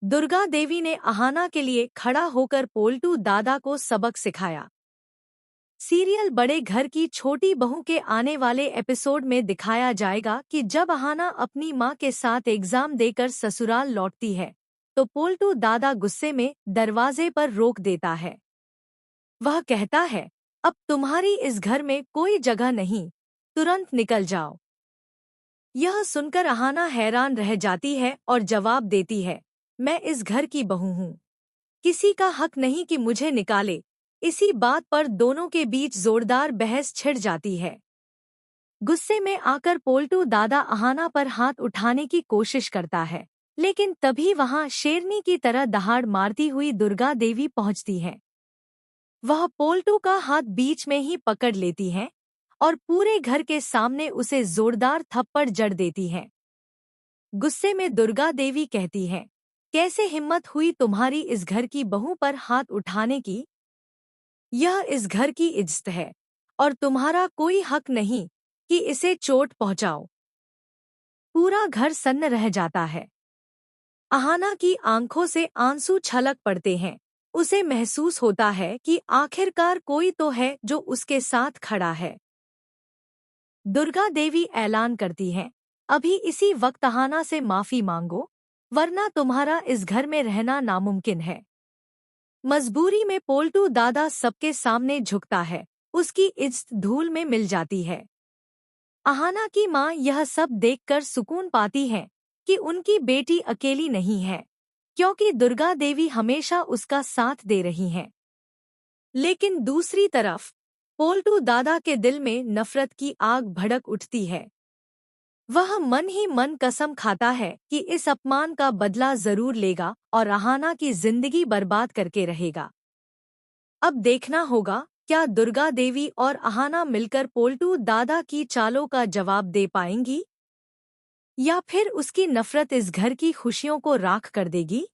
दुर्गा देवी ने अहाना के लिए खड़ा होकर पोल्टू दादा को सबक सिखाया। सीरियल बड़े घर की छोटी बहू के आने वाले एपिसोड में दिखाया जाएगा कि जब अहाना अपनी मां के साथ एग्जाम देकर ससुराल लौटती है तो पोल्टू दादा गुस्से में दरवाजे पर रोक देता है। वह कहता है, अब तुम्हारी इस घर में कोई जगह नहीं, तुरंत निकल जाओ। यह सुनकर अहाना हैरान रह जाती है और जवाब देती है, मैं इस घर की बहू हूँ, किसी का हक नहीं कि मुझे निकाले। इसी बात पर दोनों के बीच जोरदार बहस छिड़ जाती है। गुस्से में आकर पोल्टू दादा अहाना पर हाथ उठाने की कोशिश करता है, लेकिन तभी वहां शेरनी की तरह दहाड़ मारती हुई दुर्गा देवी पहुंचती है। वह पोल्टू का हाथ बीच में ही पकड़ लेती है और पूरे घर के सामने उसे जोरदार थप्पड़ जड़ देती है। गुस्से में दुर्गा देवी कहती है, कैसे हिम्मत हुई तुम्हारी इस घर की बहू पर हाथ उठाने की? यह इस घर की इज्जत है और तुम्हारा कोई हक नहीं कि इसे चोट पहुंचाओ। पूरा घर सन्न रह जाता है। अहाना की आंखों से आंसू छलक पड़ते हैं। उसे महसूस होता है कि आखिरकार कोई तो है जो उसके साथ खड़ा है। दुर्गा देवी ऐलान करती है, अभी इसी वक्त अहाना से माफी मांगो, वरना तुम्हारा इस घर में रहना नामुमकिन है। मजबूरी में पोल्टू दादा सबके सामने झुकता है, उसकी इज्जत धूल में मिल जाती है। अहाना की मां यह सब देखकर सुकून पाती है कि उनकी बेटी अकेली नहीं है, क्योंकि दुर्गा देवी हमेशा उसका साथ दे रही हैं। लेकिन दूसरी तरफ पोल्टू दादा के दिल में नफरत की आग भड़क उठती है। वह मन ही मन कसम खाता है कि इस अपमान का बदला जरूर लेगा और अहाना की जिंदगी बर्बाद करके रहेगा। अब देखना होगा क्या दुर्गा देवी और अहाना मिलकर पोल्टू दादा की चालों का जवाब दे पाएंगी या फिर उसकी नफरत इस घर की खुशियों को राख कर देगी।